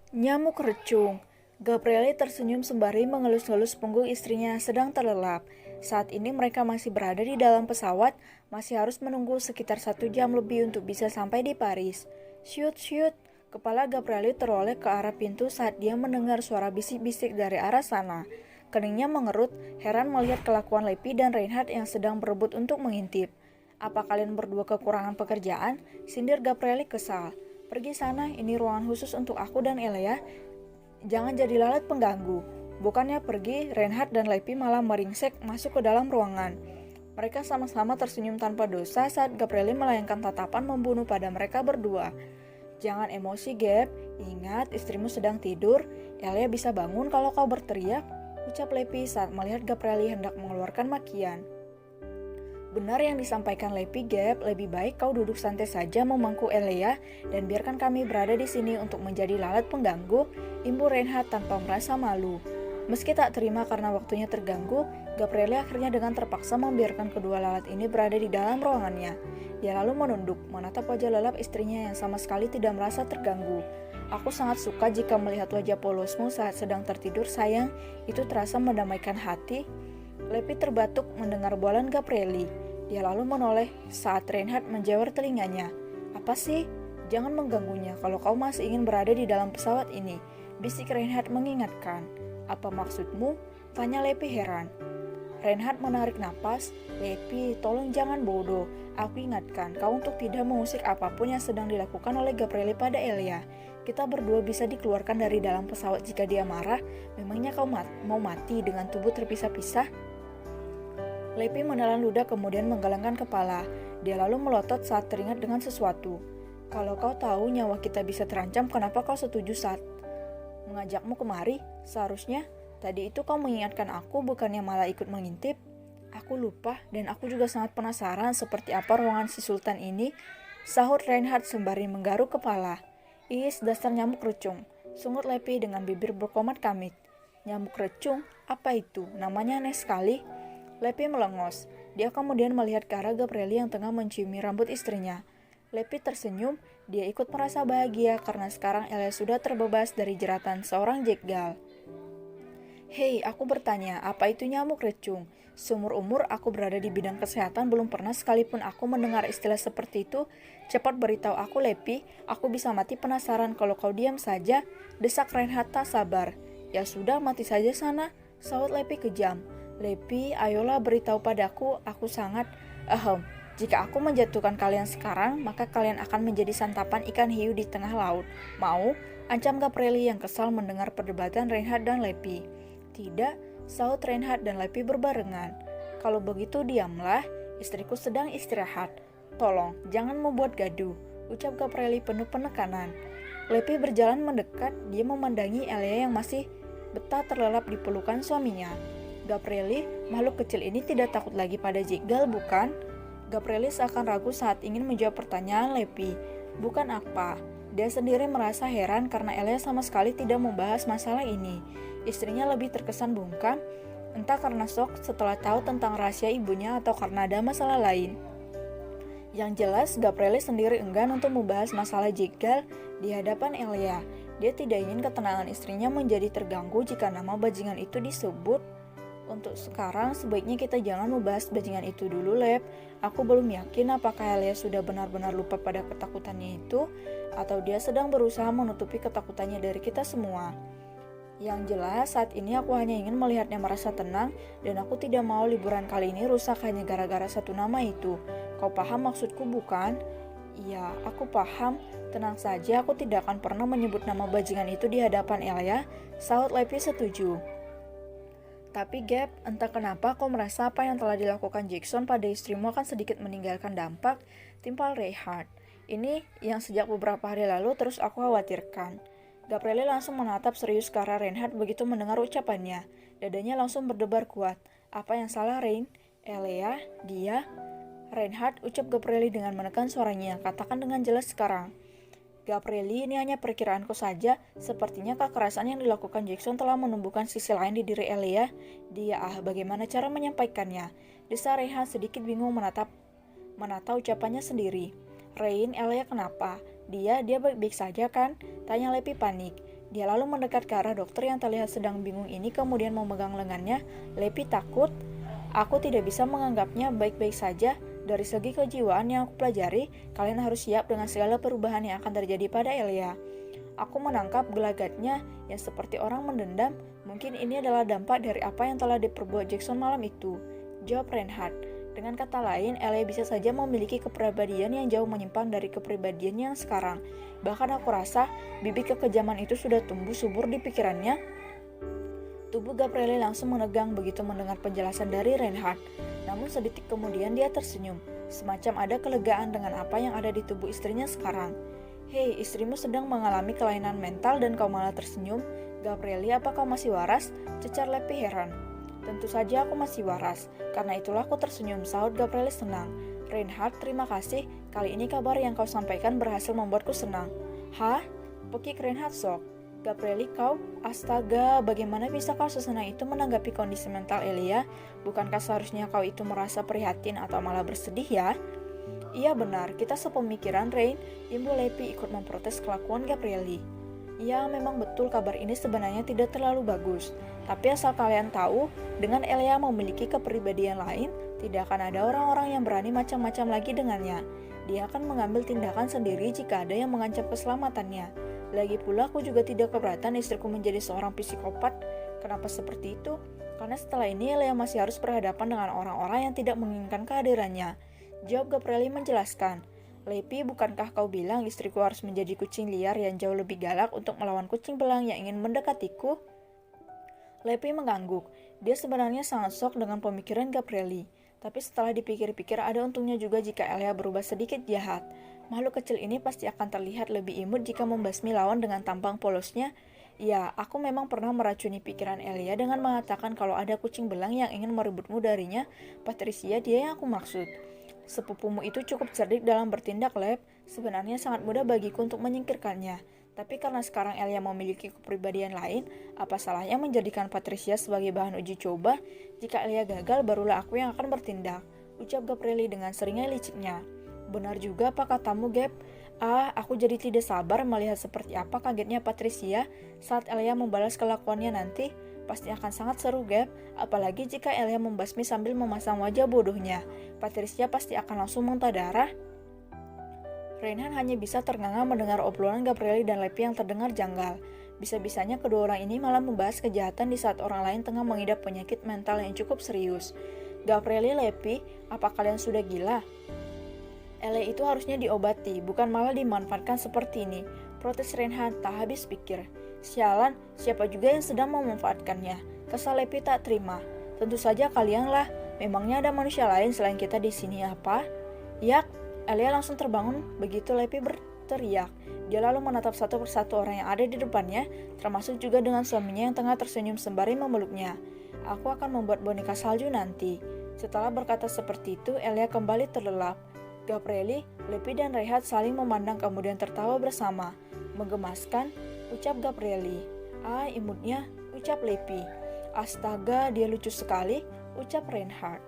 Nyamuk recung. Gabrieli tersenyum sembari mengelus-elus punggung istrinya yang sedang terlelap. Saat ini mereka masih berada di dalam pesawat, masih harus menunggu sekitar 1 jam lebih untuk bisa sampai di Paris. Syut, syut. Kepala Gabrieli teroleh ke arah pintu saat dia mendengar suara bisik-bisik dari arah sana. Keningnya mengerut, heran melihat kelakuan Lepi dan Reinhard yang sedang berebut untuk mengintip. Apa kalian berdua kekurangan pekerjaan? Sindir Gabrieli kesal. Pergi sana, ini ruangan khusus untuk aku dan Elia. Jangan jadi lalat pengganggu. Bukannya pergi, Reinhard dan Lepi malah meringsek masuk ke dalam ruangan. Mereka sama-sama tersenyum tanpa dosa saat Gabrieli melayangkan tatapan membunuh pada mereka berdua. Jangan emosi, Gab. Ingat, istrimu sedang tidur. Elia bisa bangun kalau kau berteriak, ucap Lepi saat melihat Gabrieli hendak mengeluarkan makian. Benar yang disampaikan Lepi, Gab, lebih baik kau duduk santai saja memangku Elia dan biarkan kami berada di sini untuk menjadi lalat pengganggu, imbu Reinhard tanpa merasa malu. Meski tak terima karena waktunya terganggu, Gabrieli akhirnya dengan terpaksa membiarkan kedua lalat ini berada di dalam ruangannya. Dia lalu menunduk, menatap wajah lelap istrinya yang sama sekali tidak merasa terganggu. Aku sangat suka jika melihat wajah polosmu saat sedang tertidur, sayang. Itu terasa mendamaikan hati. Lepi terbatuk mendengar bualan Gabrieli. Dia lalu menoleh saat Reinhard menjawar telinganya. Apa sih? Jangan mengganggunya kalau kau masih ingin berada di dalam pesawat ini, bisik Reinhard mengingatkan. Apa maksudmu? Tanya Lepi heran. Reinhard menarik napas. Lepi, tolong jangan bodoh. Aku ingatkan kau untuk tidak mengusik apapun yang sedang dilakukan oleh Gabrieli pada Elia. Kita berdua bisa dikeluarkan dari dalam pesawat jika dia marah. Memangnya kau mau mati dengan tubuh terpisah-pisah? Lepi menelan ludah kemudian menggelengkan kepala. Dia lalu melotot saat teringat dengan sesuatu. Kalau kau tahu nyawa kita bisa terancam, kenapa kau setuju saat mengajakmu kemari? Seharusnya tadi itu kau mengingatkan aku, bukannya malah ikut mengintip. Aku lupa dan aku juga sangat penasaran seperti apa ruangan si Sultan ini, sahut Reinhard sembari menggaruk kepala. Is, dasar nyamuk recung, sungut Lepi dengan bibir berkomat kamit. Nyamuk recung? Apa itu? Namanya aneh sekali. Lepi melengos. Dia kemudian melihat ke arah Gabrieli yang tengah menciumi rambut istrinya. Lepi tersenyum. Dia ikut merasa bahagia karena sekarang Elia sudah terbebas dari jeratan seorang jegal. Hei, aku bertanya, apa itu nyamuk recung? Seumur umur aku berada di bidang kesehatan, belum pernah sekalipun aku mendengar istilah seperti itu. Cepat beritahu aku, Lepi. Aku bisa mati penasaran kalau kau diam saja, desak Reinhard tak sabar. Ya sudah, mati saja sana, sahut Lepi kejam. Lepi, ayolah beritahu padaku, aku sangat... jika aku menjatuhkan kalian sekarang, maka kalian akan menjadi santapan ikan hiu di tengah laut. Mau? Ancam Gabrieli yang kesal mendengar perdebatan Reinhard dan Lepi. Tidak, sahut Reinhard dan Lepi berbarengan. Kalau begitu diamlah, istriku sedang istirahat. Tolong, jangan membuat gaduh, ucap Gabrieli penuh penekanan. Lepi berjalan mendekat, dia memandangi Elia yang masih betah terlelap di pelukan suaminya. Gabrieli, makhluk kecil ini tidak takut lagi pada jegal, bukan? Gabrieli seakan ragu saat ingin menjawab pertanyaan Lepi. Bukan apa? Dia sendiri merasa heran karena Elia sama sekali tidak membahas masalah ini. Istrinya lebih terkesan bungkam, entah karena shock setelah tahu tentang rahasia ibunya atau karena ada masalah lain. Yang jelas, Gabrieli sendiri enggan untuk membahas masalah jegal di hadapan Elia. Dia tidak ingin ketenangan istrinya menjadi terganggu jika nama bajingan itu disebut. Untuk sekarang, sebaiknya kita jangan membahas bajingan itu dulu, Lep. Aku belum yakin apakah Elia sudah benar-benar lupa pada ketakutannya itu, atau dia sedang berusaha menutupi ketakutannya dari kita semua. Yang jelas, saat ini aku hanya ingin melihatnya merasa tenang, dan aku tidak mau liburan kali ini rusak hanya gara-gara satu nama itu. Kau paham maksudku, bukan? Iya, aku paham. Tenang saja, aku tidak akan pernah menyebut nama bajingan itu di hadapan Elia, sahut Lepi setuju. Tapi Gab, entah kenapa kau merasa apa yang telah dilakukan Jackson pada istrimu akan sedikit meninggalkan dampak, timpal Reinhard. Ini yang sejak beberapa hari lalu terus aku khawatirkan. Gabrieli langsung menatap serius ke arah Reinhard begitu mendengar ucapannya. Dadanya langsung berdebar kuat. Apa yang salah, Rein? Elia? Dia? Reinhard, ucap Gabrieli dengan menekan suaranya. Katakan dengan jelas sekarang. Gabrieli, ini hanya perkiraanku saja. Sepertinya kekerasan yang dilakukan Jackson telah menumbuhkan sisi lain di diri Elia. Dia, bagaimana cara menyampaikannya? Desa Reinhard sedikit bingung menata ucapannya sendiri. Rein, Elia kenapa? Dia baik-baik saja kan? Tanya Lepi panik. Dia lalu mendekat ke arah dokter yang terlihat sedang bingung ini kemudian memegang lengannya. Lepi takut. Aku tidak bisa menganggapnya baik-baik saja. Dari segi kejiwaan yang aku pelajari, kalian harus siap dengan segala perubahan yang akan terjadi pada Elia. Aku menangkap gelagatnya yang seperti orang mendendam. Mungkin ini adalah dampak dari apa yang telah diperbuat Jackson malam itu, jawab Reinhardt. Dengan kata lain, Elia bisa saja memiliki kepribadian yang jauh menyimpang dari kepribadiannya yang sekarang. Bahkan aku rasa bibit kekejaman itu sudah tumbuh subur di pikirannya. Tubuh Gabrielle langsung menegang begitu mendengar penjelasan dari Reinhardt. Namun sedetik kemudian dia tersenyum, semacam ada kelegaan dengan apa yang ada di tubuh istrinya sekarang. Hei, istrimu sedang mengalami kelainan mental dan kau malah tersenyum. Gabrielle, apa kau masih waras? Cecar Lepi heran. Tentu saja aku masih waras, karena itulah aku tersenyum, sahut Gabrielle senang. Reinhardt, terima kasih, kali ini kabar yang kau sampaikan berhasil membuatku senang. Hah? Pekik Reinhardt sok. Gabrielle, kau? Astaga, bagaimana bisa kau sesenang itu menanggapi kondisi mental Elia? Bukankah seharusnya kau itu merasa prihatin atau malah bersedih ya? Iya benar, kita sepemikiran, Rain. Ibu Lepi ikut memprotes kelakuan Gabrielle. Ya, memang betul kabar ini sebenarnya tidak terlalu bagus. Tapi asal kalian tahu, dengan Elia memiliki kepribadian lain, tidak akan ada orang-orang yang berani macam-macam lagi dengannya. Dia akan mengambil tindakan sendiri jika ada yang mengancam keselamatannya. Lagi pula aku juga tidak keberatan istriku menjadi seorang psikopat. Kenapa seperti itu? Karena setelah ini Elia masih harus berhadapan dengan orang-orang yang tidak menginginkan kehadirannya. Jawab Gabrielle menjelaskan. Lepi, bukankah kau bilang istriku harus menjadi kucing liar yang jauh lebih galak untuk melawan kucing belang yang ingin mendekatiku? Lepi mengangguk. Dia sebenarnya sangat shock dengan pemikiran Gabrielle. Tapi setelah dipikir-pikir ada untungnya juga jika Elia berubah sedikit jahat. Makhluk kecil ini pasti akan terlihat lebih imut jika membasmi lawan dengan tampang polosnya. Ya, aku memang pernah meracuni pikiran Elia dengan mengatakan kalau ada kucing belang yang ingin merebutmu darinya. Patricia, dia yang aku maksud. Sepupumu itu cukup cerdik dalam bertindak, Leb. Sebenarnya sangat mudah bagiku untuk menyingkirkannya. Tapi karena sekarang Elia memiliki kepribadian lain, apa salahnya menjadikan Patricia sebagai bahan uji coba? Jika Elia gagal, barulah aku yang akan bertindak, ucap Gabrielle dengan seringai liciknya. Benar juga apa katamu, Gap? Aku jadi tidak sabar melihat seperti apa kagetnya Patricia saat Elia membalas kelakuannya nanti. Pasti akan sangat seru, Gap. Apalagi jika Elia membasmi sambil memasang wajah bodohnya. Patricia pasti akan langsung muntah darah. Reinhardt hanya bisa ternganga mendengar obrolan Gabrielle dan Lepi yang terdengar janggal. Bisa-bisanya kedua orang ini malah membahas kejahatan di saat orang lain tengah mengidap penyakit mental yang cukup serius. Gabrielle, Lepi, apa kalian sudah gila? Elia itu harusnya diobati, bukan malah dimanfaatkan seperti ini. Protes Reinhardt tak habis pikir. Sialan, siapa juga yang sedang memanfaatkannya? Kesal Lepi tak terima. Tentu saja kalianlah. Memangnya ada manusia lain selain kita di sini apa? Yak, Elia langsung terbangun begitu Lepi berteriak. Dia lalu menatap satu persatu orang yang ada di depannya, termasuk juga dengan suaminya yang tengah tersenyum sembari memeluknya. Aku akan membuat boneka salju nanti. Setelah berkata seperti itu, Elia kembali terlelap. Gabrielle, Lepi dan Reinhardt saling memandang kemudian tertawa bersama. Menggemaskan, ucap Gabrielle. Imutnya, ucap Lepi. Astaga, dia lucu sekali, ucap Reinhardt.